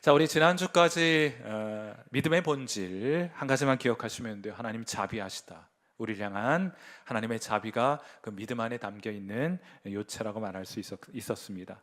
자, 우리 지난주까지 믿음의 본질 한 가지만 기억하시면 돼요. 하나님 자비하시다. 우리를 향한 하나님의 자비가 그 믿음 안에 담겨 있는 요체라고 말할 수 있었습니다.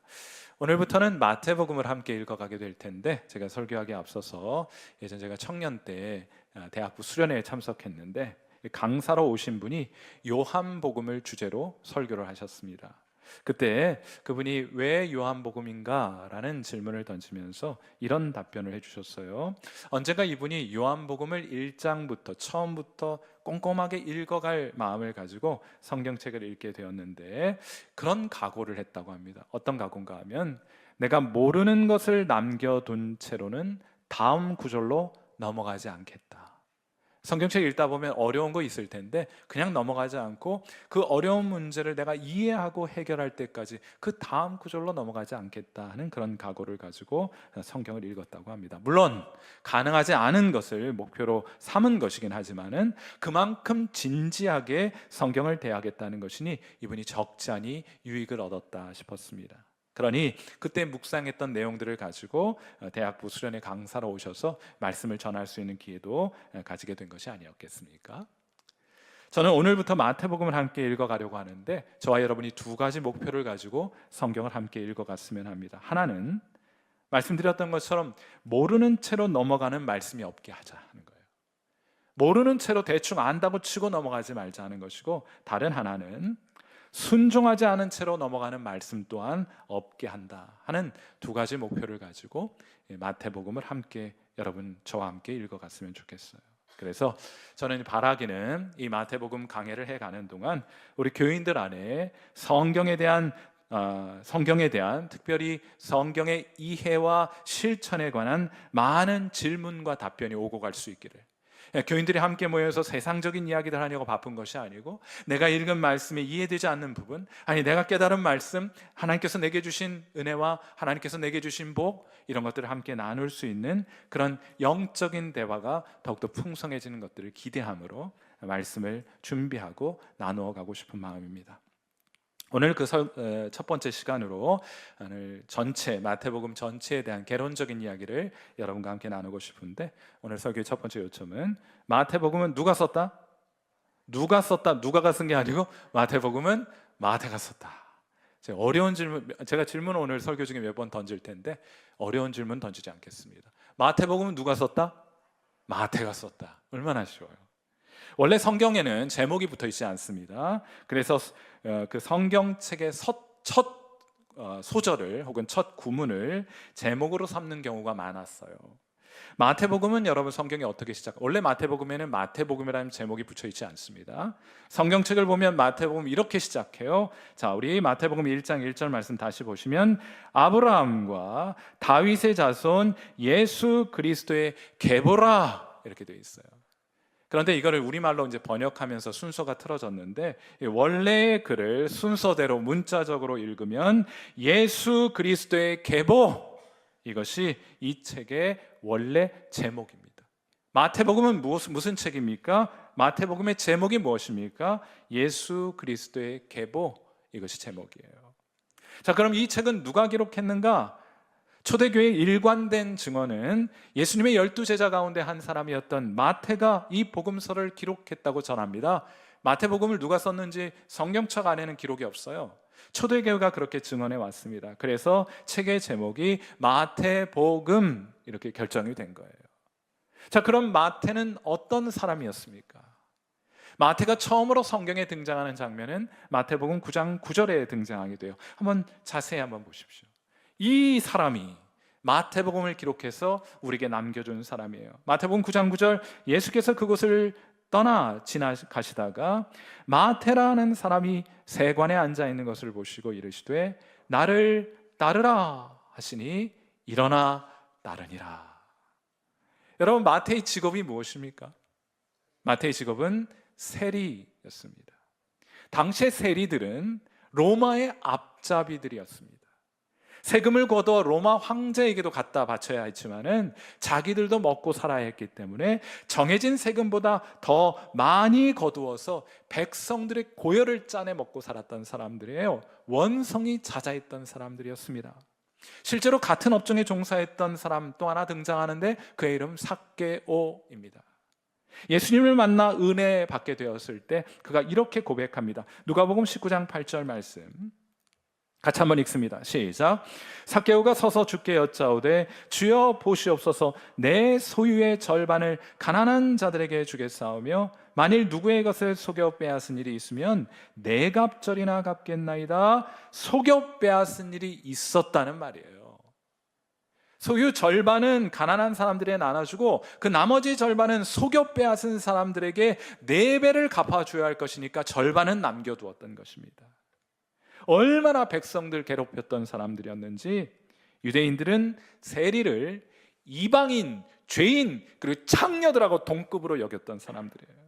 오늘부터는 마태복음을 함께 읽어가게 될 텐데, 제가 설교하기에 앞서서 예전 제가 청년 때 대학부 수련회에 참석했는데 강사로 오신 분이 요한복음을 주제로 설교를 하셨습니다. 그때 그분이 왜 요한복음인가? 라는 질문을 던지면서 이런 답변을 해주셨어요. 언젠가 이분이 요한복음을 1장부터 처음부터 꼼꼼하게 읽어갈 마음을 가지고 성경책을 읽게 되었는데, 그런 각오를 했다고 합니다. 어떤 각오인가 하면, 내가 모르는 것을 남겨둔 채로는 다음 구절로 넘어가지 않겠다. 성경책 읽다 보면 어려운 거 있을 텐데 그냥 넘어가지 않고 그 어려운 문제를 내가 이해하고 해결할 때까지 그 다음 구절로 넘어가지 않겠다 하는 그런 각오를 가지고 성경을 읽었다고 합니다. 물론 가능하지 않은 것을 목표로 삼은 것이긴 하지만은 그만큼 진지하게 성경을 대하겠다는 것이니 이분이 적잖이 유익을 얻었다 싶었습니다. 그러니 그때 묵상했던 내용들을 가지고 대학부 수련회 강사로 오셔서 말씀을 전할 수 있는 기회도 가지게 된 것이 아니었겠습니까? 저는 오늘부터 마태복음을 함께 읽어가려고 하는데, 저와 여러분이 두 가지 목표를 가지고 성경을 함께 읽어갔으면 합니다. 하나는 말씀드렸던 것처럼 모르는 채로 넘어가는 말씀이 없게 하자 하는 거예요. 모르는 채로 대충 안다고 치고 넘어가지 말자 하는 것이고, 다른 하나는 순종하지 않은 채로 넘어가는 말씀 또한 없게 한다 하는 두 가지 목표를 가지고 마태복음을 함께 여러분 저와 함께 읽어갔으면 좋겠어요. 그래서 저는 바라기는 이 마태복음 강해를 해가는 동안 우리 교인들 안에 성경에 대한 특별히 성경의 이해와 실천에 관한 많은 질문과 답변이 오고 갈 수 있기를, 교인들이 함께 모여서 세상적인 이야기를 하려고 바쁜 것이 아니고, 내가 읽은 말씀에 이해되지 않는 부분, 아니 내가 깨달은 말씀, 하나님께서 내게 주신 은혜와 하나님께서 내게 주신 복, 이런 것들을 함께 나눌 수 있는 그런 영적인 대화가 더욱더 풍성해지는 것들을 기대함으로 말씀을 준비하고 나누어 가고 싶은 마음입니다. 오늘 첫 번째 시간으로 오늘 마태복음 전체에 대한 개론적인 이야기를 여러분과 함께 나누고 싶은데, 오늘 설교의 첫 번째 요점은 마태복음은 누가 썼다? 누가 쓴 게 아니고 마태복음은 마태가 썼다. 어려운 질문, 제가 질문을 오늘 설교 중에 몇 번 던질 텐데 어려운 질문 던지지 않겠습니다. 마태복음은 누가 썼다? 마태가 썼다. 얼마나 쉬워요. 원래 성경에는 제목이 붙어 있지 않습니다. 그래서 그 성경책의 첫 소절을 혹은 첫 구문을 제목으로 삼는 경우가 많았어요. 마태복음은 여러분 성경이 어떻게 원래 마태복음에는 마태복음이라는 제목이 붙여 있지 않습니다. 성경책을 보면 마태복음 이렇게 시작해요. 자, 우리 마태복음 1장 1절 말씀 다시 보시면, 아브라함과 다윗의 자손 예수 그리스도의 계보라, 이렇게 되어 있어요. 그런데 이거를 우리말로 이제 번역하면서 순서가 틀어졌는데, 원래의 글을 순서대로 문자적으로 읽으면 예수 그리스도의 계보, 이것이 이 책의 원래 제목입니다. 마태복음은 무슨 책입니까? 마태복음의 제목이 무엇입니까? 예수 그리스도의 계보, 이것이 제목이에요. 자, 그럼 이 책은 누가 기록했는가? 초대교회의 일관된 증언은 예수님의 12제자 가운데 한 사람이었던 마태가 이 복음서를 기록했다고 전합니다. 마태복음을 누가 썼는지 성경책 안에는 기록이 없어요. 초대교회가 그렇게 증언해 왔습니다. 그래서 책의 제목이 마태복음, 이렇게 결정이 된 거예요. 자, 그럼 마태는 어떤 사람이었습니까? 마태가 처음으로 성경에 등장하는 장면은 마태복음 9장 9절에 등장하게 돼요. 자세히 한번 보십시오. 이 사람이 마태복음을 기록해서 우리에게 남겨준 사람이에요. 마태복음 9장 9절, 예수께서 그곳을 떠나 지나가시다가 마태라는 사람이 세관에 앉아 있는 것을 보시고 이르시되 나를 따르라 하시니 일어나 따르니라. 여러분, 마태의 직업이 무엇입니까? 마태의 직업은 세리였습니다. 당시의 세리들은 로마의 앞잡이들이었습니다. 세금을 거둬 로마 황제에게도 갖다 바쳐야 했지만은 자기들도 먹고 살아야 했기 때문에 정해진 세금보다 더 많이 거두어서 백성들의 고열을 짜내 먹고 살았던 사람들이에요. 원성이 자자했던 사람들이었습니다. 실제로 같은 업종에 종사했던 사람 또 하나 등장하는데 그의 이름 삭개오입니다. 예수님을 만나 은혜 받게 되었을 때 그가 이렇게 고백합니다. 누가복음 19장 8절 말씀 같이 한번 읽습니다. 시작. 삭개오가 서서 주께 여짜오되 주여 보시옵소서, 내 소유의 절반을 가난한 자들에게 주겠사오며 만일 누구의 것을 속여 빼앗은 일이 있으면 네 갑절이나 갚겠나이다. 속여 빼앗은 일이 있었다는 말이에요. 소유 절반은 가난한 사람들에게 나눠주고 그 나머지 절반은 속여 빼앗은 사람들에게 4배를 갚아줘야 할 것이니까 절반은 남겨두었던 것입니다. 얼마나 백성들 괴롭혔던 사람들이었는지 유대인들은 세리를 이방인, 죄인, 그리고 창녀들하고 동급으로 여겼던 사람들이에요.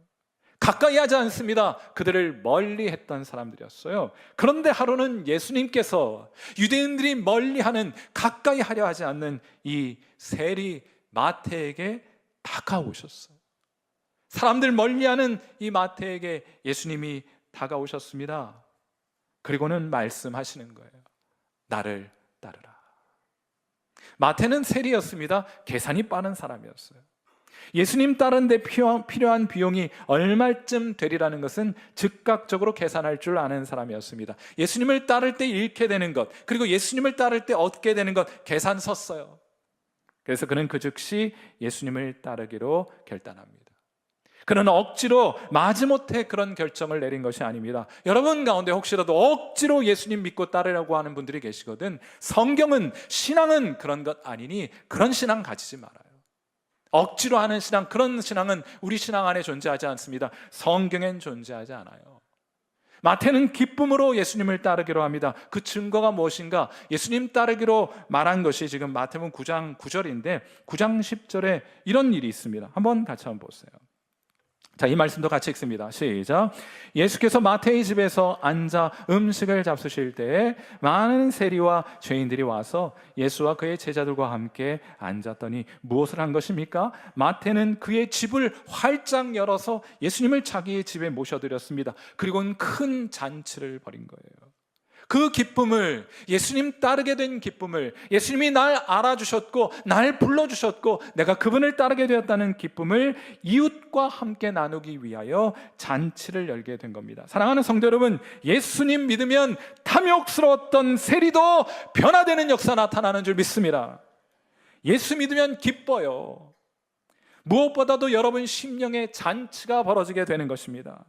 가까이 하지 않습니다. 그들을 멀리 했던 사람들이었어요. 그런데 하루는 예수님께서 유대인들이 멀리하는, 가까이 하려 하지 않는 이 세리 마태에게 다가오셨어요. 사람들 멀리하는 이 마태에게 예수님이 다가오셨습니다. 그리고는 말씀하시는 거예요. 나를 따르라. 마태는 세리였습니다. 계산이 빠른 사람이었어요. 예수님 따르는데 필요한 비용이 얼마쯤 되리라는 것은 즉각적으로 계산할 줄 아는 사람이었습니다. 예수님을 따를 때 잃게 되는 것, 그리고 예수님을 따를 때 얻게 되는 것 계산 섰어요. 그래서 그는 그 즉시 예수님을 따르기로 결단합니다. 그는 억지로 마지못해 그런 결정을 내린 것이 아닙니다. 여러분 가운데 혹시라도 억지로 예수님 믿고 따르려고 하는 분들이 계시거든, 성경은, 신앙은 그런 것 아니니 그런 신앙 가지지 말아요. 억지로 하는 신앙, 그런 신앙은 우리 신앙 안에 존재하지 않습니다. 성경엔 존재하지 않아요. 마태는 기쁨으로 예수님을 따르기로 합니다. 그 증거가 무엇인가? 예수님 따르기로 말한 것이 지금 마태복음 9장 9절인데 9장 10절에 이런 일이 있습니다. 한번 같이 한번 보세요. 자, 이 말씀도 같이 읽습니다. 시작. 예수께서 마태의 집에서 앉아 음식을 잡수실 때에 많은 세리와 죄인들이 와서 예수와 그의 제자들과 함께 앉았더니 무엇을 한 것입니까? 마태는 그의 집을 활짝 열어서 예수님을 자기의 집에 모셔드렸습니다. 그리고는 큰 잔치를 벌인 거예요. 그 기쁨을, 예수님 따르게 된 기쁨을, 예수님이 날 알아주셨고 날 불러주셨고 내가 그분을 따르게 되었다는 기쁨을 이웃과 함께 나누기 위하여 잔치를 열게 된 겁니다. 사랑하는 성도 여러분, 예수님 믿으면 탐욕스러웠던 세리도 변화되는 역사 나타나는 줄 믿습니다. 예수 믿으면 기뻐요. 무엇보다도 여러분 심령의 잔치가 벌어지게 되는 것입니다.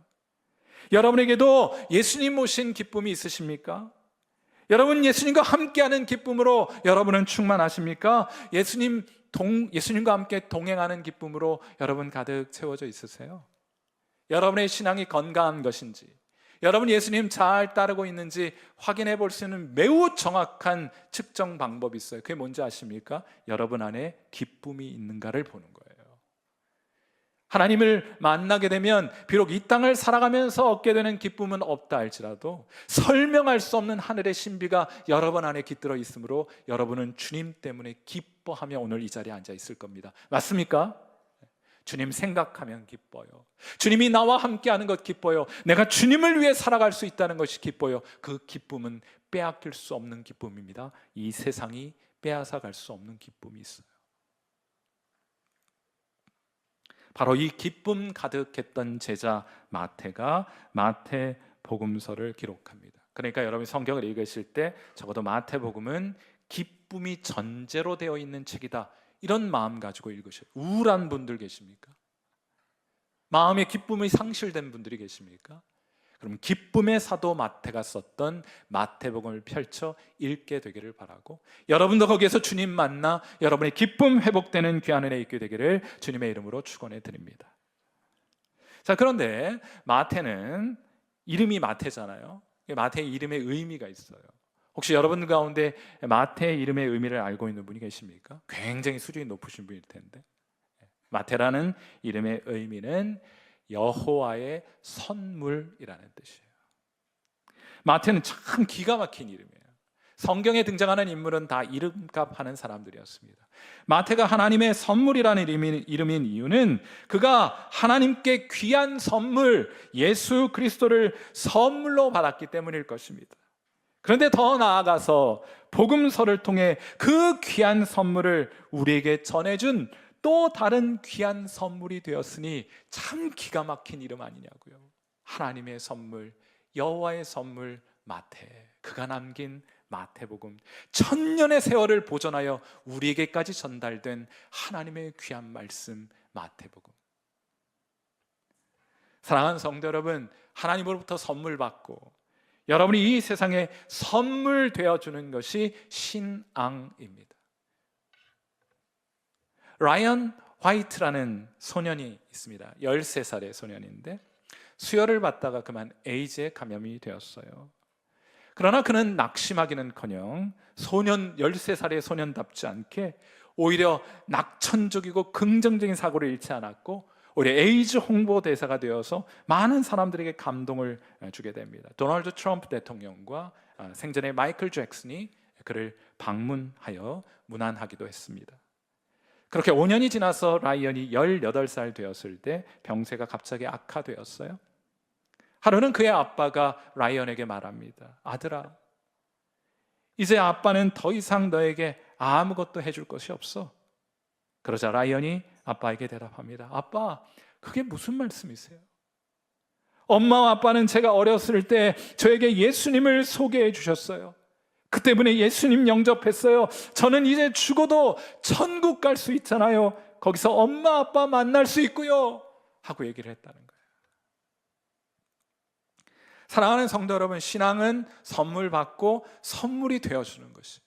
여러분에게도 예수님 모신 기쁨이 있으십니까? 여러분 예수님과 함께하는 기쁨으로 여러분은 충만하십니까? 예수님과 함께 동행하는 기쁨으로 여러분 가득 채워져 있으세요? 여러분의 신앙이 건강한 것인지, 여러분 예수님 잘 따르고 있는지 확인해 볼 수 있는 매우 정확한 측정 방법이 있어요. 그게 뭔지 아십니까? 여러분 안에 기쁨이 있는가를 보는 거예요. 하나님을 만나게 되면 비록 이 땅을 살아가면서 얻게 되는 기쁨은 없다 할지라도 설명할 수 없는 하늘의 신비가 여러분 안에 깃들어 있으므로 여러분은 주님 때문에 기뻐하며 오늘 이 자리에 앉아 있을 겁니다. 맞습니까? 주님 생각하면 기뻐요. 주님이 나와 함께하는 것 기뻐요. 내가 주님을 위해 살아갈 수 있다는 것이 기뻐요. 그 기쁨은 빼앗길 수 없는 기쁨입니다. 이 세상이 빼앗아갈 수 없는 기쁨이 있어요. 바로 이 기쁨 가득했던 제자 마태가 마태복음서를 기록합니다. 그러니까 여러분이 성경을 읽으실 때 적어도 마태복음은 기쁨이 전제로 되어 있는 책이다, 이런 마음 가지고 읽으셔요. 우울한 분들 계십니까? 마음의 기쁨이 상실된 분들이 계십니까? 그럼 기쁨의 사도 마태가 썼던 마태복음을 펼쳐 읽게 되기를 바라고, 여러분도 거기에서 주님 만나 여러분의 기쁨 회복되는 귀한 은혜 있게 되기를 주님의 이름으로 축원해 드립니다. 자, 그런데 마태는 이름이 마태잖아요. 마태의 이름의 의미가 있어요. 혹시 여러분 가운데 마태의 이름의 의미를 알고 있는 분이 계십니까? 굉장히 수준이 높으신 분일 텐데, 마태라는 이름의 의미는 여호와의 선물이라는 뜻이에요. 마태는 참 기가 막힌 이름이에요. 성경에 등장하는 인물은 다 이름값 하는 사람들이었습니다. 마태가 하나님의 선물이라는 이름인 이유는 그가 하나님께 귀한 선물, 예수 그리스도를 선물로 받았기 때문일 것입니다. 그런데 더 나아가서 복음서를 통해 그 귀한 선물을 우리에게 전해준 또 다른 귀한 선물이 되었으니 참 기가 막힌 이름 아니냐고요. 하나님의 선물, 여호와의 선물 마태, 그가 남긴 마태복음, 천년의 세월을 보존하여 우리에게까지 전달된 하나님의 귀한 말씀 마태복음. 사랑하는 성도 여러분, 하나님으로부터 선물 받고 여러분이 이 세상에 선물 되어주는 것이 신앙입니다. 라이언 화이트라는 소년이 있습니다. 13살의 소년인데 수혈을 받다가 그만 에이즈에 감염이 되었어요. 그러나 그는 낙심하기는커녕 13살의 소년답지 않게 오히려 낙천적이고 긍정적인 사고를 잃지 않았고 오히려 에이즈 홍보대사가 되어서 많은 사람들에게 감동을 주게 됩니다. 도널드 트럼프 대통령과 생전에 마이클 잭슨이 그를 방문하여 문안하기도 했습니다. 그렇게 5년이 지나서 라이언이 18살 되었을 때 병세가 갑자기 악화되었어요. 하루는 그의 아빠가 라이언에게 말합니다. 아들아, 이제 아빠는 더 이상 너에게 아무것도 해줄 것이 없어. 그러자 라이언이 아빠에게 대답합니다. 아빠, 그게 무슨 말씀이세요? 엄마와 아빠는 제가 어렸을 때 저에게 예수님을 소개해 주셨어요. 그 때문에 예수님 영접했어요. 저는 이제 죽어도 천국 갈 수 있잖아요. 거기서 엄마 아빠 만날 수 있고요 하고 얘기를 했다는 거예요. 사랑하는 성도 여러분, 신앙은 선물 받고 선물이 되어주는 것이에요.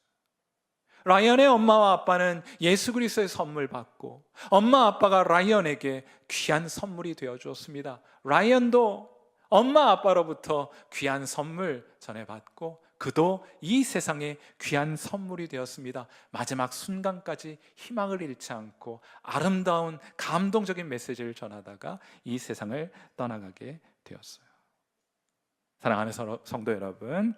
라이언의 엄마와 아빠는 예수 그리스도의 선물 받고 엄마 아빠가 라이언에게 귀한 선물이 되어주었습니다. 라이언도 엄마 아빠로부터 귀한 선물 전해받고 그도 이 세상에 귀한 선물이 되었습니다. 마지막 순간까지 희망을 잃지 않고 아름다운 감동적인 메시지를 전하다가 이 세상을 떠나가게 되었어요. 사랑하는 성도 여러분,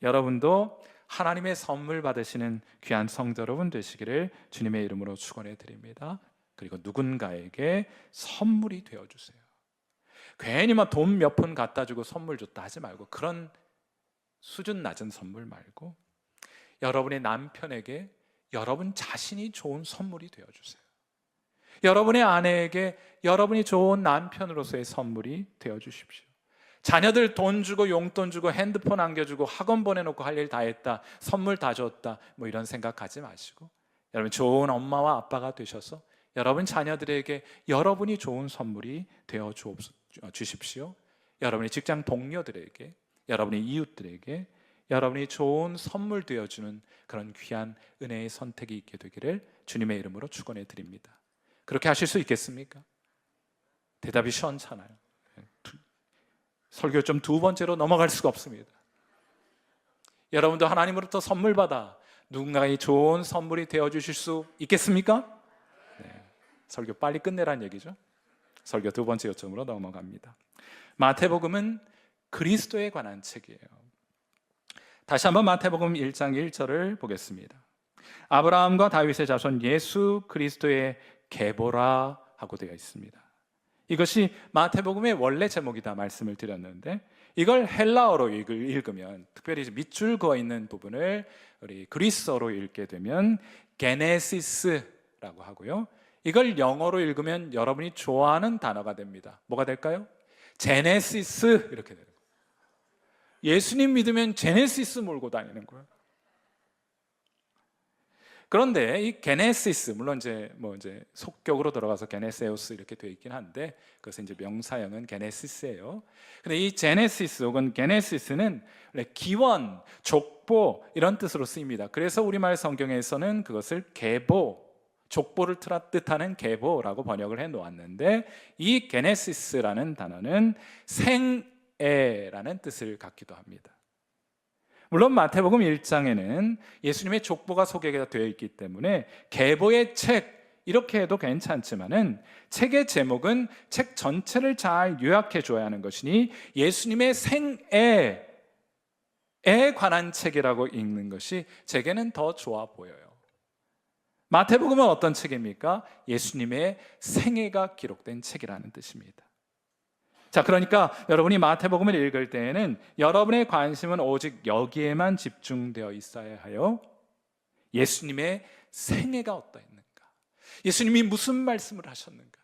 여러분도 하나님의 선물 받으시는 귀한 성도 여러분 되시기를 주님의 이름으로 축원해 드립니다. 그리고 누군가에게 선물이 되어주세요. 괜히 막 돈 몇 푼 갖다 주고 선물 줬다 하지 말고, 그런 수준 낮은 선물 말고 여러분의 남편에게 여러분 자신이 좋은 선물이 되어주세요. 여러분의 아내에게 여러분이 좋은 남편으로서의 선물이 되어주십시오. 자녀들 돈 주고 용돈 주고 핸드폰 안겨주고 학원 보내놓고 할 일 다 했다, 선물 다 줬다, 뭐 이런 생각하지 마시고 여러분 좋은 엄마와 아빠가 되셔서 여러분 자녀들에게 여러분이 좋은 선물이 되어 주십시오. 여러분의 직장 동료들에게, 여러분의 이웃들에게 여러분이 좋은 선물 되어주는 그런 귀한 은혜의 선택이 있게 되기를 주님의 이름으로 축원해 드립니다. 그렇게 하실 수 있겠습니까? 대답이 시원찮아요. 설교 좀 두 번째로 넘어갈 수가 없습니다. 여러분도 하나님으로부터 선물 받아 누군가의 좋은 선물이 되어주실 수 있겠습니까? 네, 설교 빨리 끝내라는 얘기죠. 설교 두 번째 요점으로 넘어갑니다. 마태복음은 그리스도에 관한 책이에요. 다시 한번 마태복음 1장 1절을 보겠습니다. 아브라함과 다윗의 자손 예수 그리스도의 계보라 하고 되어 있습니다. 이것이 마태복음의 원래 제목이다 말씀을 드렸는데, 이걸 헬라어로 읽으면, 특별히 밑줄 그어 있는 부분을 우리 그리스어로 읽게 되면 게네시스라고 하고요, 이걸 영어로 읽으면 여러분이 좋아하는 단어가 됩니다. 뭐가 될까요? 제네시스. 이렇게 돼요. 예수님 믿으면 제네시스 몰고 다니는 거예요. 그런데 이 게네시스, 물론 이제 속격으로 들어가서 게네세우스 이렇게 되어 있긴 한데, 그것은 이제 명사형은 게네시스예요. 근데 이 제네시스 혹은 게네시스는 기원, 족보 이런 뜻으로 쓰입니다. 그래서 우리말 성경에서는 그것을 계보, 족보를 뜻하는 계보라고 번역을 해 놓았는데, 이 게네시스라는 단어는 생애라는 뜻을 갖기도 합니다. 물론 마태복음 1장에는 예수님의 족보가 소개가 되어 있기 때문에 계보의 책 이렇게 해도 괜찮지만은, 책의 제목은 책 전체를 잘 요약해 줘야 하는 것이니 예수님의 생애에 관한 책이라고 읽는 것이 제게는 더 좋아 보여요. 마태복음은 어떤 책입니까? 예수님의 생애가 기록된 책이라는 뜻입니다. 자, 그러니까 여러분이 마태복음을 읽을 때에는 여러분의 관심은 오직 여기에만 집중되어 있어야 해요. 예수님의 생애가 어떠했는가? 예수님이 무슨 말씀을 하셨는가?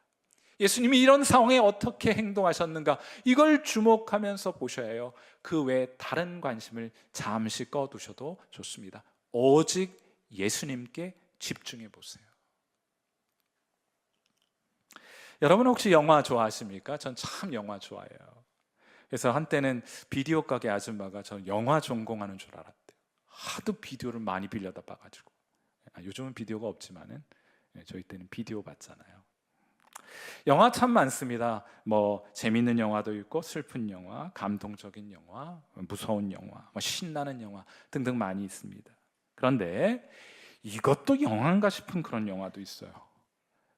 예수님이 이런 상황에 어떻게 행동하셨는가? 이걸 주목하면서 보셔야 해요. 그 외에 다른 관심을 잠시 꺼두셔도 좋습니다. 오직 예수님께 집중해 보세요. 여러분 혹시 영화 좋아하십니까? 전 참 영화 좋아해요. 그래서 한때는 비디오 가게 아줌마가 전 영화 전공하는 줄 알았대요. 하도 비디오를 많이 빌려다 봐가지고. 요즘은 비디오가 없지만은 저희 때는 비디오 봤잖아요. 영화 참 많습니다. 뭐 재밌는 영화도 있고 슬픈 영화, 감동적인 영화, 무서운 영화, 신나는 영화 등등 많이 있습니다. 그런데 이것도 영화인가 싶은 그런 영화도 있어요.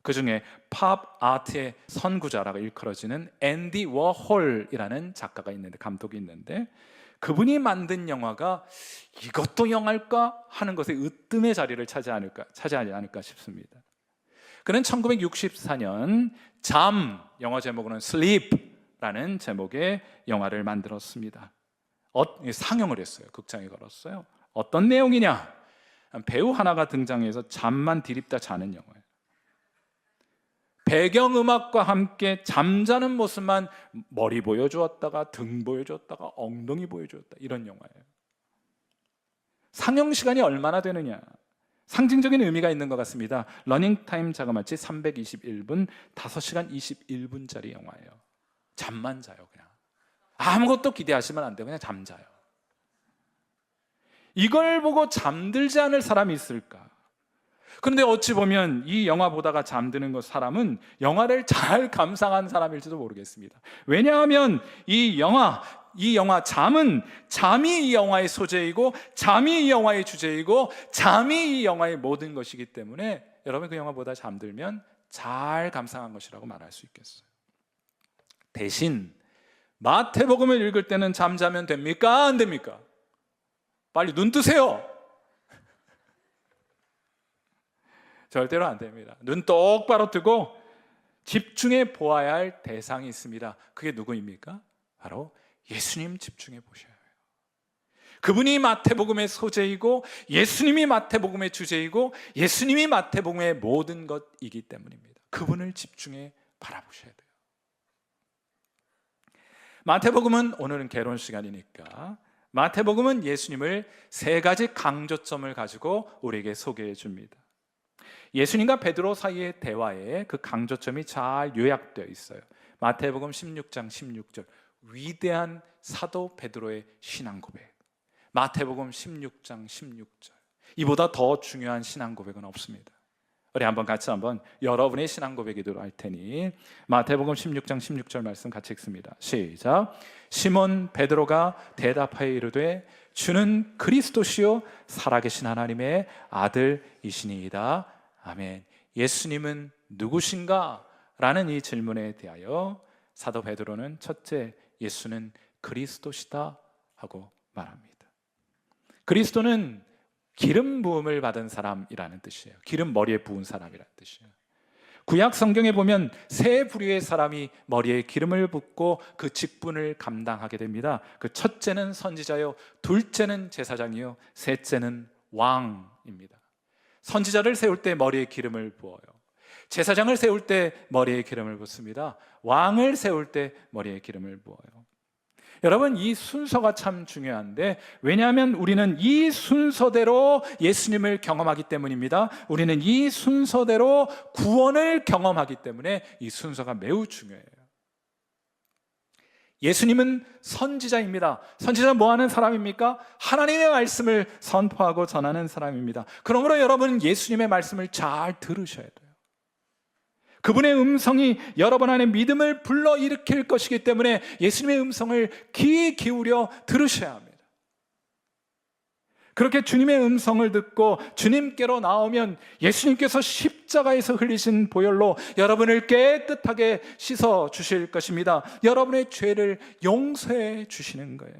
그 중에 팝 아트의 선구자라고 일컬어지는 앤디 워홀이라는 작가가 있는데, 감독이 있는데, 그분이 만든 영화가 이것도 영화일까 하는 것에 으뜸의 자리를 차지하지 않을까 싶습니다. 그는 1964년 잠, 영어 제목으로는 Sleep라는 제목의 영화를 만들었습니다. 상영을 했어요. 극장에 걸었어요. 어떤 내용이냐? 배우 하나가 등장해서 잠만 디립다 자는 영화예요. 배경음악과 함께 잠자는 모습만 머리 보여주었다가 등 보여주었다가 엉덩이 보여주었다, 이런 영화예요. 상영 시간이 얼마나 되느냐? 상징적인 의미가 있는 것 같습니다. 러닝타임 자그마치 321분, 5시간 21분짜리 영화예요. 잠만 자요. 그냥 아무것도 기대하시면 안 돼요. 그냥 잠자요. 이걸 보고 잠들지 않을 사람이 있을까? 그런데 어찌 보면 이 영화 보다가 잠드는 사람은 영화를 잘 감상한 사람일지도 모르겠습니다. 왜냐하면 이 영화 잠은, 잠이 이 영화의 소재이고, 잠이 이 영화의 주제이고, 잠이 이 영화의 모든 것이기 때문에 여러분 그 영화 보다 잠들면 잘 감상한 것이라고 말할 수 있겠어요. 대신 마태복음을 읽을 때는 잠자면 됩니까? 안 됩니까? 빨리 눈 뜨세요. 절대로 안 됩니다. 눈 똑바로 뜨고 집중해 보아야 할 대상이 있습니다. 그게 누구입니까? 바로 예수님 집중해 보셔야 해요. 그분이 마태복음의 소재이고, 예수님이 마태복음의 주제이고, 예수님이 마태복음의 모든 것이기 때문입니다. 그분을 집중해 바라보셔야 돼요. 마태복음은, 오늘은 개론 시간이니까 마태복음은 예수님을 세 가지 강조점을 가지고 우리에게 소개해 줍니다. 예수님과 베드로 사이의 대화에 그 강조점이 잘 요약되어 있어요. 마태복음 16장 16절, 위대한 사도 베드로의 신앙 고백. 마태복음 16장 16절, 이보다 더 중요한 신앙 고백은 없습니다. 우리 같이 여러분의 신앙 고백이도록 할 테니 마태복음 16장 16절 말씀 같이 읽습니다. 시작. 시몬 베드로가 대답하여 이르되 주는 그리스도시요 살아계신 하나님의 아들이시니이다. 아멘. 예수님은 누구신가? 라는 이 질문에 대하여 사도 베드로는 첫째, 예수는 그리스도시다 하고 말합니다. 그리스도는 기름 부음을 받은 사람이라는 뜻이에요. 기름 머리에 부은 사람이라는 뜻이에요. 구약 성경에 보면 세 부류의 사람이 머리에 기름을 붓고 그 직분을 감당하게 됩니다. 그 첫째는 선지자요, 둘째는 제사장이요, 셋째는 왕입니다. 선지자를 세울 때 머리에 기름을 부어요. 제사장을 세울 때 머리에 기름을 붓습니다. 왕을 세울 때 머리에 기름을 부어요. 여러분, 이 순서가 참 중요한데, 왜냐하면 우리는 이 순서대로 예수님을 경험하기 때문입니다. 우리는 이 순서대로 구원을 경험하기 때문에 이 순서가 매우 중요해요. 예수님은 선지자입니다. 선지자는 뭐 하는 사람입니까? 하나님의 말씀을 선포하고 전하는 사람입니다. 그러므로 여러분, 예수님의 말씀을 잘 들으셔야 돼요. 그분의 음성이 여러분 안에 믿음을 불러일으킬 것이기 때문에 예수님의 음성을 귀 기울여 들으셔야 합니다. 그렇게 주님의 음성을 듣고 주님께로 나오면 예수님께서 십자가에서 흘리신 보혈로 여러분을 깨끗하게 씻어 주실 것입니다. 여러분의 죄를 용서해 주시는 거예요.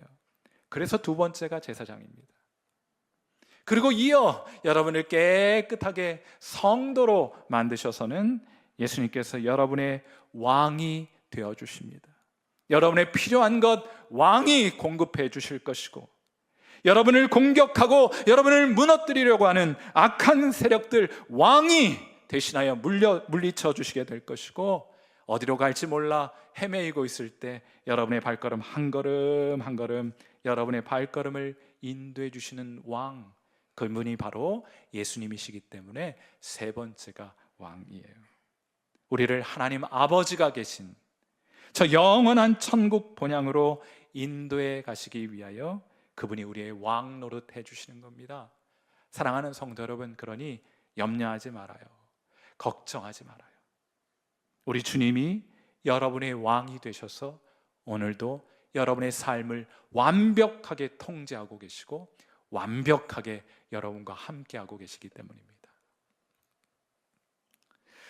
그래서 두 번째가 제사장입니다. 그리고 이어 여러분을 깨끗하게 성도로 만드셔서는 예수님께서 여러분의 왕이 되어 주십니다. 여러분의 필요한 것 왕이 공급해 주실 것이고, 여러분을 공격하고 여러분을 무너뜨리려고 하는 악한 세력들 왕이 대신하여 물리쳐 주시게 될 것이고, 어디로 갈지 몰라 헤매이고 있을 때 여러분의 발걸음 한 걸음 한 걸음 여러분의 발걸음을 인도해 주시는 왕, 그분이 바로 예수님이시기 때문에 세 번째가 왕이에요. 우리를 하나님 아버지가 계신 저 영원한 천국 본향으로 인도해 가시기 위하여 그분이 우리의 왕 노릇 해주시는 겁니다. 사랑하는 성도 여러분, 그러니 염려하지 말아요. 걱정하지 말아요. 우리 주님이 여러분의 왕이 되셔서 오늘도 여러분의 삶을 완벽하게 통제하고 계시고 완벽하게 여러분과 함께하고 계시기 때문입니다.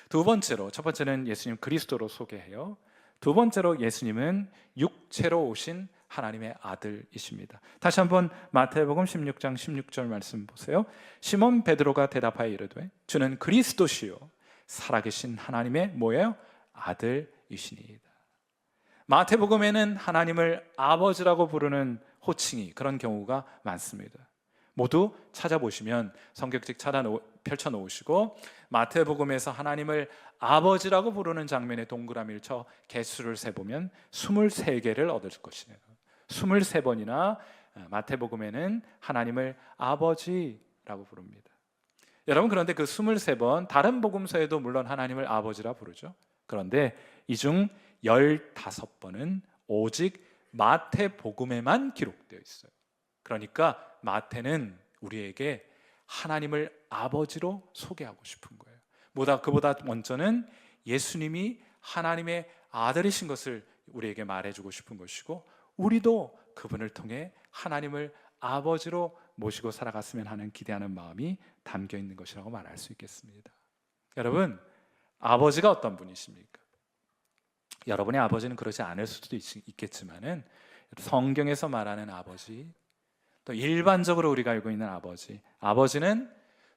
두 번째로, 첫 번째는 예수님 그리스도로 소개해요. 두 번째로 예수님은 육체로 오신 하나님의 아들이십니다. 다시 한번 마태복음 16장 16절 말씀 보세요. 시몬 베드로가 대답하여 이르되 주는 그리스도시요 살아계신 하나님의 뭐예요? 아들이시니이다. 마태복음에는 하나님을 아버지라고 부르는 호칭이, 그런 경우가 많습니다. 모두 찾아보시면 성경책 펼쳐놓으시고 마태복음에서 하나님을 아버지라고 부르는 장면에 동그라미를 쳐 개수를 세보면 23개를 얻을 것이에요. 23번이나 마태복음에는 하나님을 아버지라고 부릅니다. 여러분, 그런데 그 23번 다른 복음서에도 물론 하나님을 아버지라 부르죠. 그런데 이 중 15번은 오직 마태복음에만 기록되어 있어요. 그러니까 마태는 우리에게 하나님을 아버지로 소개하고 싶은 거예요. 그보다 먼저는 예수님이 하나님의 아들이신 것을 우리에게 말해주고 싶은 것이고, 우리도 그분을 통해 하나님을 아버지로 모시고 살아갔으면 하는 기대하는 마음이 담겨 있는 것이라고 말할 수 있겠습니다. 여러분, 아버지가 어떤 분이십니까? 여러분의 아버지는 그러지 않을 수도 있겠지만은 성경에서 말하는 아버지, 또 일반적으로 우리가 알고 있는 아버지는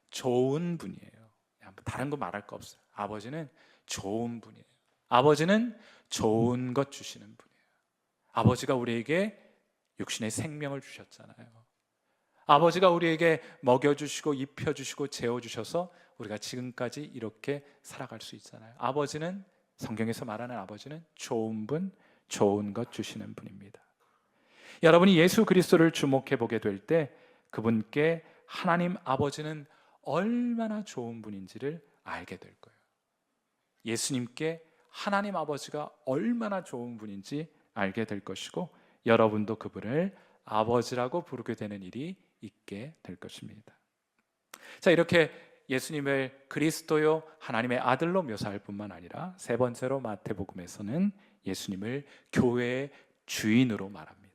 좋은 분이에요. 다른 거 말할 거 없어요. 아버지는 좋은 분이에요. 아버지는 좋은 것 주시는 분이에요. 아버지가 우리에게 육신의 생명을 주셨잖아요. 아버지가 우리에게 먹여주시고 입혀주시고 재워주셔서 우리가 지금까지 이렇게 살아갈 수 있잖아요. 아버지는, 성경에서 말하는 아버지는 좋은 분, 좋은 것 주시는 분입니다. 여러분이 예수 그리스도를 주목해 보게 될 때 그분께 하나님 아버지는 얼마나 좋은 분인지를 알게 될 거예요. 예수님께 하나님 아버지가 얼마나 좋은 분인지 알게 될 것이고, 여러분도 그분을 아버지라고 부르게 되는 일이 있게 될 것입니다. 자, 이렇게 예수님을 그리스도요 하나님의 아들로 묘사할 뿐만 아니라 세 번째로 마태복음에서는 예수님을 교회의 주인으로 말합니다.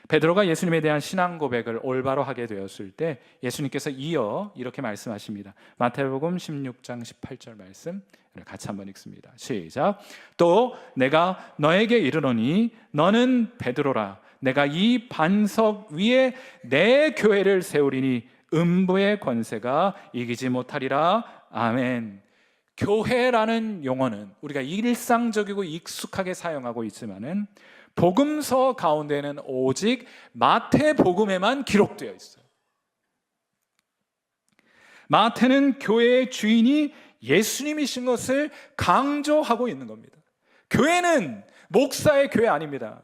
베드로가 예수님에 대한 신앙 고백을 올바로 하게 되었을 때 예수님께서 이어 이렇게 말씀하십니다. 마태복음 16장 18절 말씀 같이 한번 읽습니다. 시작. 또 내가 너에게 이르노니 너는 베드로라. 내가 이 반석 위에 내 교회를 세우리니 음부의 권세가 이기지 못하리라. 아멘. 교회라는 용어는 우리가 일상적이고 익숙하게 사용하고 있지만은 복음서 가운데는 오직 마태복음에만 기록되어 있어요. 마태는 교회의 주인이 예수님이신 것을 강조하고 있는 겁니다. 교회는 목사의 교회 아닙니다.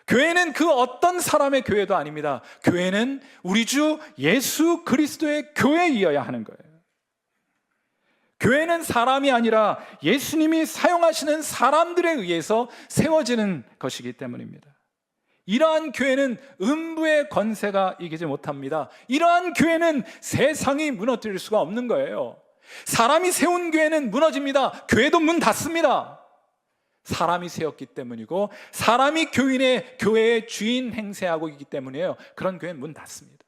교회는 그 어떤 사람의 교회도 아닙니다. 교회는 우리 주 예수 그리스도의 교회이어야 하는 거예요. 교회는 사람이 아니라 예수님이 사용하시는 사람들에 의해서 세워지는 것이기 때문입니다. 이러한 교회는 음부의 권세가 이기지 못합니다. 이러한 교회는 세상이 무너뜨릴 수가 없는 거예요. 사람이 세운 교회는 무너집니다. 교회도 문 닫습니다. 사람이 세웠기 때문이고 사람이 교회의 주인 행세하고 있기 때문이에요. 그런 교회는 문 닫습니다.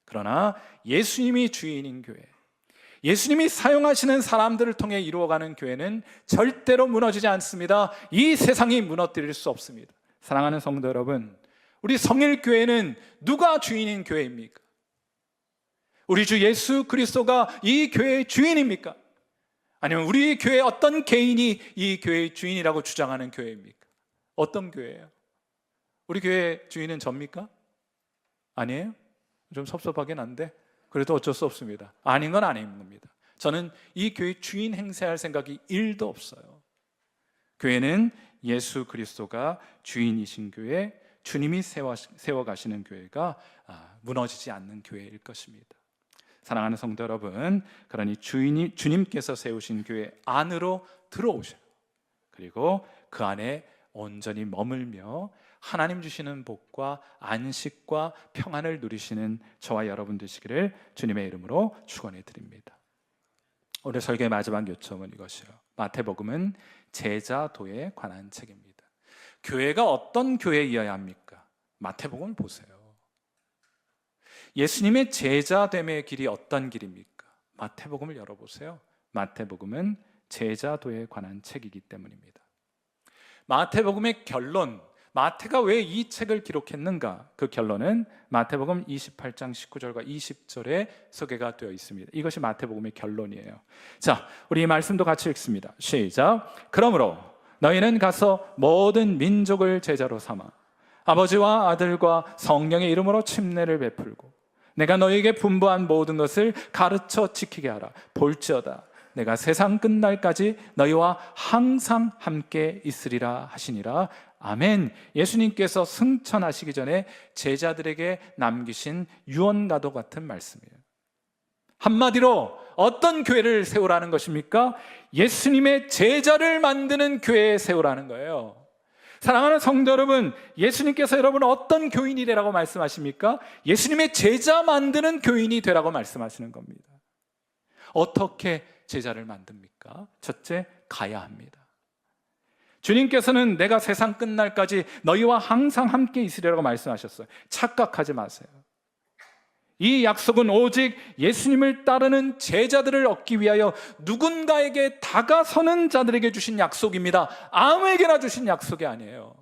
그러나 예수님이 주인인 교회, 예수님이 사용하시는 사람들을 통해 이루어가는 교회는 절대로 무너지지 않습니다. 이 세상이 무너뜨릴 수 없습니다. 사랑하는 성도 여러분, 우리 성일교회는 누가 주인인 교회입니까? 우리 주 예수 그리스도가 이 교회의 주인입니까? 아니면 우리 교회 어떤 개인이 이 교회의 주인이라고 주장하는 교회입니까? 어떤 교회예요? 우리 교회 주인은 접니까? 아니에요? 좀 섭섭하긴 한데 그래도 어쩔 수 없습니다. 아닌 건 아닌 겁니다. 저는 이 교회 주인 행세할 생각이 1도 없어요. 교회는 예수 그리스도가 주인이신 교회, 주님이 세워가시는 교회가 무너지지 않는 교회일 것입니다. 사랑하는 성도 여러분, 그러니 주님께서 세우신 교회 안으로 들어오셔요. 그리고 그 안에 온전히 머물며 하나님 주시는 복과 안식과 평안을 누리시는 저와 여러분 되시기를 주님의 이름으로 축원해 드립니다. 오늘 설교의 마지막 요점은 이것이요, 마태복음은 제자도에 관한 책입니다. 교회가 어떤 교회이어야 합니까? 마태복음을 보세요. 예수님의 제자됨의 길이 어떤 길입니까? 마태복음을 열어보세요. 마태복음은 제자도에 관한 책이기 때문입니다. 마태복음의 결론, 마태가 왜 이 책을 기록했는가? 그 결론은 마태복음 28장 19절과 20절에 소개가 되어 있습니다. 이것이 마태복음의 결론이에요. 자, 우리 이 말씀도 같이 읽습니다. 시작. 그러므로 너희는 가서 모든 민족을 제자로 삼아 아버지와 아들과 성령의 이름으로 침례를 베풀고 내가 너희에게 분부한 모든 것을 가르쳐 지키게 하라. 볼지어다 내가 세상 끝날까지 너희와 항상 함께 있으리라 하시니라. 아멘. 예수님께서 승천하시기 전에 제자들에게 남기신 유언과도 같은 말씀이에요. 한마디로 어떤 교회를 세우라는 것입니까? 예수님의 제자를 만드는 교회에 세우라는 거예요. 사랑하는 성도 여러분, 예수님께서 여러분은 어떤 교인이 되라고 말씀하십니까? 예수님의 제자 만드는 교인이 되라고 말씀하시는 겁니다. 어떻게 제자를 만듭니까? 첫째, 가야 합니다. 주님께서는 내가 세상 끝날까지 너희와 항상 함께 있으리라고 말씀하셨어요. 착각하지 마세요. 이 약속은 오직 예수님을 따르는 제자들을 얻기 위하여 누군가에게 다가서는 자들에게 주신 약속입니다. 아무에게나 주신 약속이 아니에요.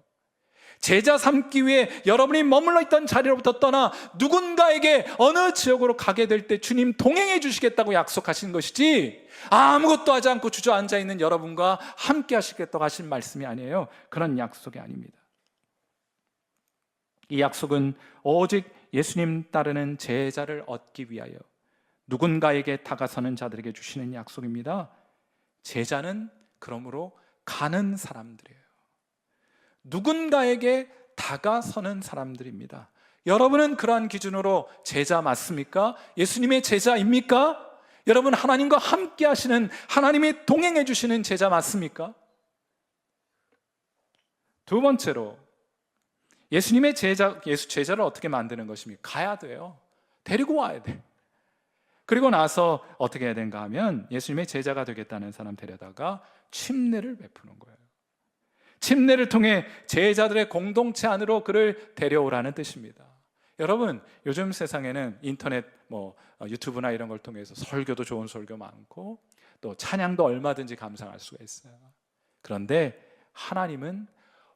제자 삼기 위해 여러분이 머물러 있던 자리로부터 떠나 누군가에게 어느 지역으로 가게 될 때 주님 동행해 주시겠다고 약속하신 것이지, 아무것도 하지 않고 주저앉아 있는 여러분과 함께 하시겠다고 하신 말씀이 아니에요. 그런 약속이 아닙니다. 이 약속은 오직 예수님 따르는 제자를 얻기 위하여 누군가에게 다가서는 자들에게 주시는 약속입니다. 제자는 그러므로 가는 사람들이에요. 누군가에게 다가서는 사람들입니다. 여러분은 그러한 기준으로 제자 맞습니까? 예수님의 제자입니까? 여러분 하나님과 함께 하시는, 하나님이 동행해 주시는 제자 맞습니까? 두 번째로 예수님의 제자를 어떻게 만드는 것입니까? 가야 돼요. 데리고 와야 돼. 그리고 나서 어떻게 해야 되는가 하면 예수님의 제자가 되겠다는 사람 데려다가 침례를 베푸는 거예요. 침례를 통해 제자들의 공동체 안으로 그를 데려오라는 뜻입니다. 여러분, 요즘 세상에는 인터넷 유튜브나 이런 걸 통해서 설교도 좋은 설교 많고 또 찬양도 얼마든지 감상할 수가 있어요. 그런데 하나님은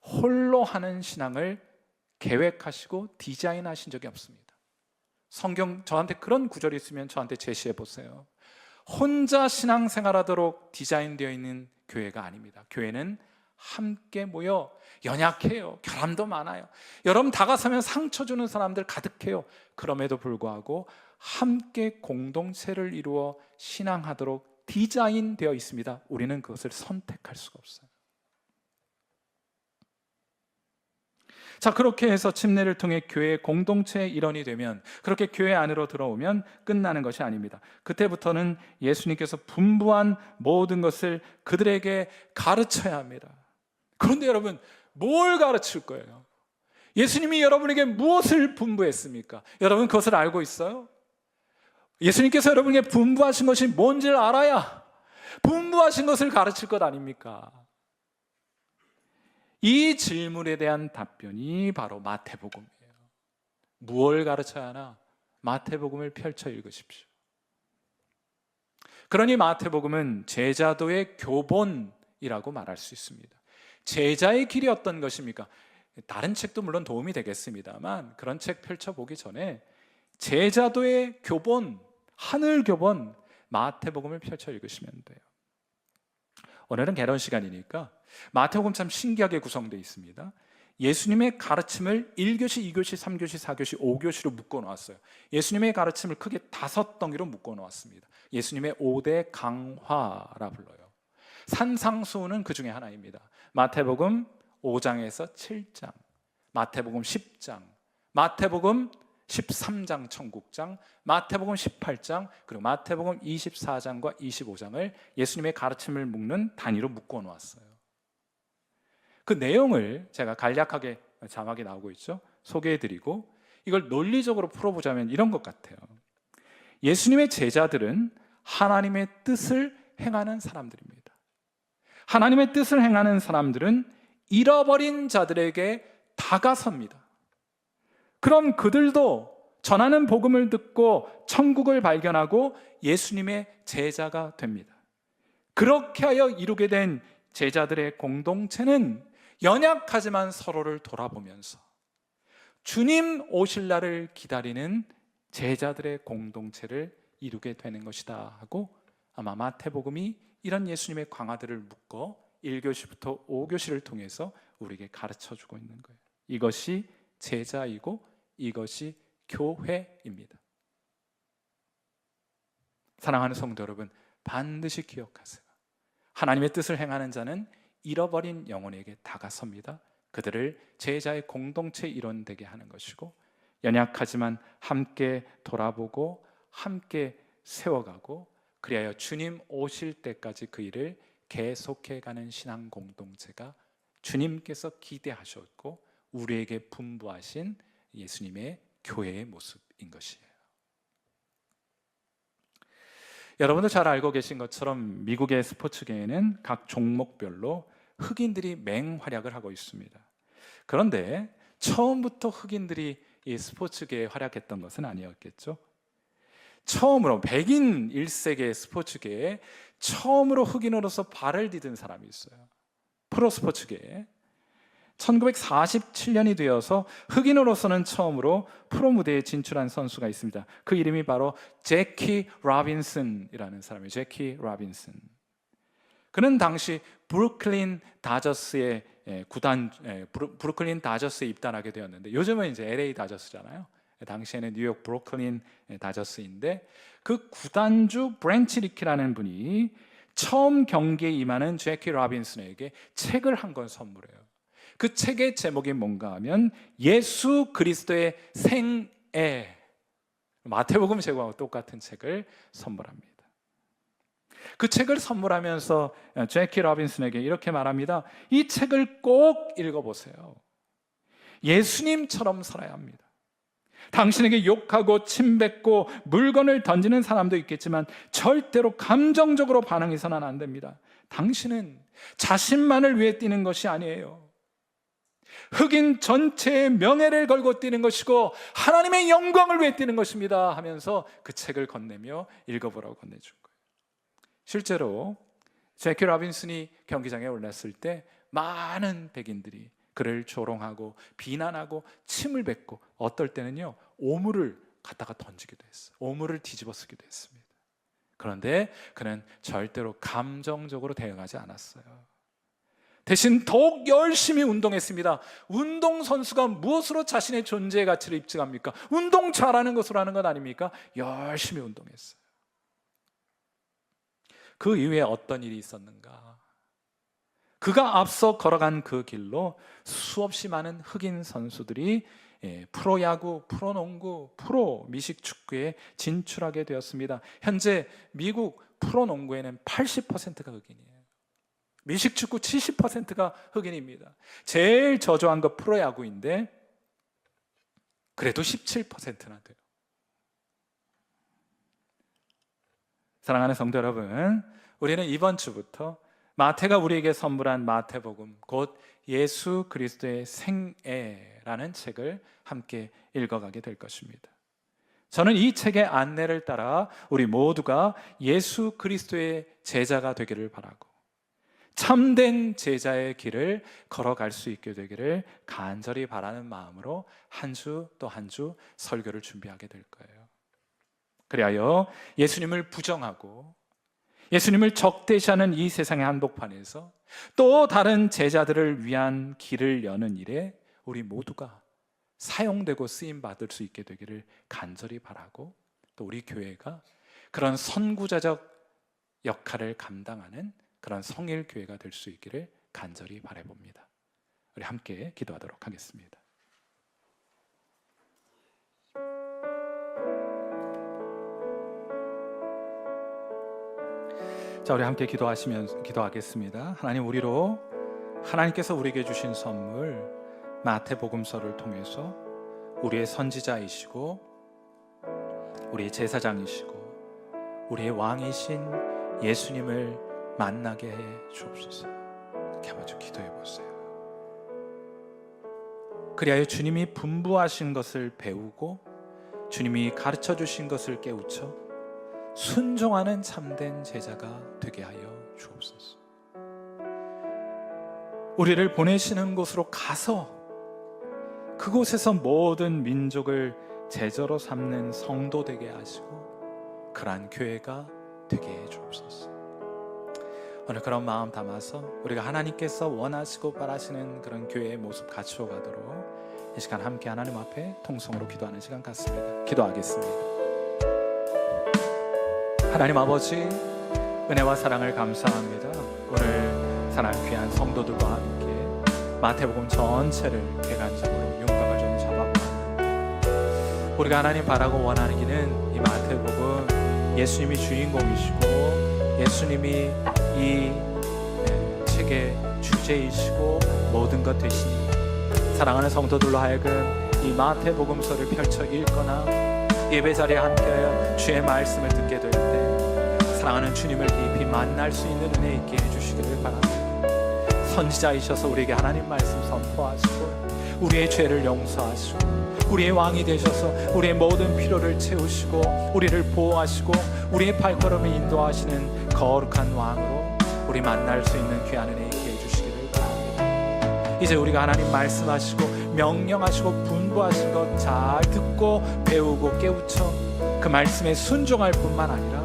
홀로 하는 신앙을 계획하시고 디자인하신 적이 없습니다. 성경 저한테 그런 구절이 있으면 저한테 제시해 보세요. 혼자 신앙생활하도록 디자인되어 있는 교회가 아닙니다. 교회는 함께 모여, 연약해요. 결함도 많아요. 여러분 다가서면 상처 주는 사람들 가득해요. 그럼에도 불구하고 함께 공동체를 이루어 신앙하도록 디자인되어 있습니다. 우리는 그것을 선택할 수가 없어요. 자, 그렇게 해서 침례를 통해 교회 공동체의 일원이 되면, 그렇게 교회 안으로 들어오면 끝나는 것이 아닙니다. 그때부터는 예수님께서 분부한 모든 것을 그들에게 가르쳐야 합니다. 그런데 여러분, 뭘 가르칠 거예요? 예수님이 여러분에게 무엇을 분부했습니까? 여러분 그것을 알고 있어요? 예수님께서 여러분에게 분부하신 것이 뭔지를 알아야 분부하신 것을 가르칠 것 아닙니까? 이 질문에 대한 답변이 바로 마태복음이에요. 무엇을 가르쳐야 하나? 마태복음을 펼쳐 읽으십시오. 그러니 마태복음은 제자도의 교본이라고 말할 수 있습니다. 제자의 길이 어떤 것입니까? 다른 책도 물론 도움이 되겠습니다만 그런 책 펼쳐보기 전에 제자도의 교본, 하늘 교본 마태복음을 펼쳐 읽으시면 돼요. 오늘은 개론 시간이니까 마태복음 참 신기하게 구성되어 있습니다. 예수님의 가르침을 1교시, 2교시, 3교시, 4교시, 5교시로 묶어 놓았어요. 예수님의 가르침을 크게 5덩이로 묶어 놓았습니다. 예수님의 5대 강화라 불러요. 산상수훈은 그 중에 하나입니다. 마태복음 5장에서 7장, 마태복음 10장, 마태복음 13장 천국장, 마태복음 18장, 그리고 마태복음 24장과 25장을 예수님의 가르침을 묶는 단위로 묶어 놓았어요. 그 내용을 제가 간략하게 자막에 나오고 있죠. 소개해드리고 이걸 논리적으로 풀어보자면 이런 것 같아요. 예수님의 제자들은 하나님의 뜻을 행하는 사람들입니다. 하나님의 뜻을 행하는 사람들은 잃어버린 자들에게 다가섭니다. 그럼 그들도 전하는 복음을 듣고 천국을 발견하고 예수님의 제자가 됩니다. 그렇게 하여 이루게 된 제자들의 공동체는 연약하지만 서로를 돌아보면서 주님 오실 날을 기다리는 제자들의 공동체를 이루게 되는 것이다 하고 아마 마태복음이 이런 예수님의 강화들을 묶어 1교시부터 5교시를 통해서 우리에게 가르쳐주고 있는 거예요. 이것이 제자이고 이것이 교회입니다. 사랑하는 성도 여러분, 반드시 기억하세요. 하나님의 뜻을 행하는 자는 잃어버린 영혼에게 다가섭니다. 그들을 제자의 공동체 일원 되게 하는 것이고 연약하지만 함께 돌아보고 함께 세워가고 그리하여 주님 오실 때까지 그 일을 계속해가는 신앙 공동체가 주님께서 기대하셨고 우리에게 분부하신 예수님의 교회의 모습인 것이에요. 여러분도 잘 알고 계신 것처럼 미국의 스포츠계에는 각 종목별로 흑인들이 맹활약을 하고 있습니다. 그런데 처음부터 흑인들이 이 스포츠계에 활약했던 것은 아니었겠죠. 처음으로 백인 1세기 스포츠계에 처음으로 흑인으로서 발을 디딘 사람이 있어요. 프로 스포츠계에 1947년이 되어서 흑인으로서는 처음으로 프로 무대에 진출한 선수가 있습니다. 그 이름이 바로 제키 로빈슨이라는 사람이에요. 제키 로빈슨. 그는 당시 브루클린 다저스의 브루클린 다저스에 입단하게 되었는데 요즘은 이제 LA 다저스잖아요. 당시에는 뉴욕 브루클린 다저스인데 그 구단주 브랜치 리키라는 분이 처음 경기에 임하는 제키 로빈슨에게 책을 한 권 선물해요. 그 책의 제목이 뭔가 하면 예수 그리스도의 생애, 마태복음 제공하고 똑같은 책을 선물합니다. 그 책을 선물하면서 제키 로빈슨에게 이렇게 말합니다. 이 책을 꼭 읽어보세요. 예수님처럼 살아야 합니다. 당신에게 욕하고 침뱉고 물건을 던지는 사람도 있겠지만 절대로 감정적으로 반응해서는 안 됩니다. 당신은 자신만을 위해 뛰는 것이 아니에요. 흑인 전체의 명예를 걸고 뛰는 것이고 하나님의 영광을 위해 뛰는 것입니다 하면서 그 책을 건네며 읽어보라고 건네준 거예요. 실제로 제키 로빈슨이 경기장에 올랐을 때 많은 백인들이 그를 조롱하고 비난하고 침을 뱉고 어떨 때는요 오물을 갖다가 던지기도 했어요. 오물을 뒤집어 쓰기도 했습니다. 그런데 그는 절대로 감정적으로 대응하지 않았어요. 대신 더욱 열심히 운동했습니다. 운동선수가 무엇으로 자신의 존재의 가치를 입증합니까? 운동 잘하는 것으로 하는 것 아닙니까? 열심히 운동했어요. 그 이후에 어떤 일이 있었는가? 그가 앞서 걸어간 그 길로 수없이 많은 흑인 선수들이 프로야구, 프로농구, 프로 미식축구에 진출하게 되었습니다. 현재 미국 프로농구에는 80%가 흑인이에요. 미식축구 70%가 흑인입니다. 제일 저조한 거 프로야구인데 그래도 17%나 돼요. 사랑하는 성도 여러분, 우리는 이번 주부터 마태가 우리에게 선물한 마태복음, 곧 예수 그리스도의 생애라는 책을 함께 읽어가게 될 것입니다. 저는 이 책의 안내를 따라 우리 모두가 예수 그리스도의 제자가 되기를 바라고 참된 제자의 길을 걸어갈 수 있게 되기를 간절히 바라는 마음으로 한 주 또 한 주 설교를 준비하게 될 거예요. 그리하여 예수님을 부정하고 예수님을 적대시하는 이 세상의 한복판에서 또 다른 제자들을 위한 길을 여는 일에 우리 모두가 사용되고 쓰임받을 수 있게 되기를 간절히 바라고, 또 우리 교회가 그런 선구자적 역할을 감당하는 그런 성일교회가 될 수 있기를 간절히 바라봅니다. 우리 함께 기도하도록 하겠습니다. 자, 우리 함께 기도하겠습니다. 하나님, 하나님께서 우리에게 주신 선물 마태복음서를 통해서 우리의 선지자이시고 우리의 제사장이시고 우리의 왕이신 예수님을 만나게 해 주옵소서. 이렇게 한번 좀 기도해 보세요. 그리하여 주님이 분부하신 것을 배우고 주님이 가르쳐 주신 것을 깨우쳐 순종하는 참된 제자가 되게 하여 주옵소서. 우리를 보내시는 곳으로 가서 그곳에서 모든 민족을 제자로 삼는 성도 되게 하시고 그러한 교회가 되게 해 주옵소서. 오늘 그런 마음 담아서 우리가 하나님께서 원하시고 바라시는 그런 교회의 모습 갖추어 가도록 이 시간 함께 하나님 앞에 통성으로 기도하는 시간 갖습니다. 기도하겠습니다. 하나님 아버지, 은혜와 사랑을 감사합니다. 오늘 사랑하는 귀한 성도들과 함께 마태복음 전체를 객관적으로 윤곽을 좀 잡아보았는데, 우리가 하나님 바라고 원하는 길은 이 마태복음 예수님이 주인공이시고 예수님이 이 책의 주제이시고 모든 것 되시니 사랑하는 성도들로 하여금 이 마태복음서를 펼쳐 읽거나 예배 자리에 함께하여 주의 말씀을 듣게 될 때 사랑하는 주님을 깊이 만날 수 있는 은혜 있게 해주시기를 바랍니다. 선지자이셔서 우리에게 하나님 말씀 선포하시고 우리의 죄를 용서하시고 우리의 왕이 되셔서 우리의 모든 필요를 채우시고 우리를 보호하시고 우리의 발걸음을 인도하시는 거룩한 왕으로 우리 만날 수 있는 귀한 은혜 있게 해주시기를 바랍니다. 이제 우리가 하나님 말씀하시고 명령하시고 분부하신 것 잘 듣고 배우고 깨우쳐 그 말씀에 순종할 뿐만 아니라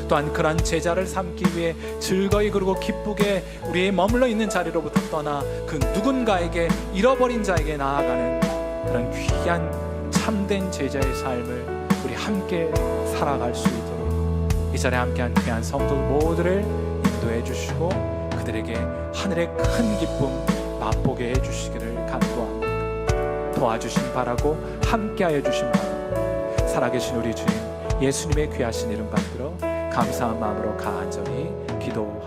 또한 그런 제자를 삼기 위해 즐거이 그리고 기쁘게 우리의 머물러 있는 자리로부터 떠나 그 누군가에게 잃어버린 자에게 나아가는 그런 귀한 참된 제자의 삶을 우리 함께 살아갈 수 있도록 이 자리에 함께한 귀한 성도 모두를 인도해 주시고 그들에게 하늘의 큰 기쁨 맛보게 해주시기를 간구합니다. 도와주심 바라고 함께하여 주심 바라고 살아계신 우리 주님 예수님의 귀하신 이름 받들어 감사한 마음으로 간절히 기도합니다.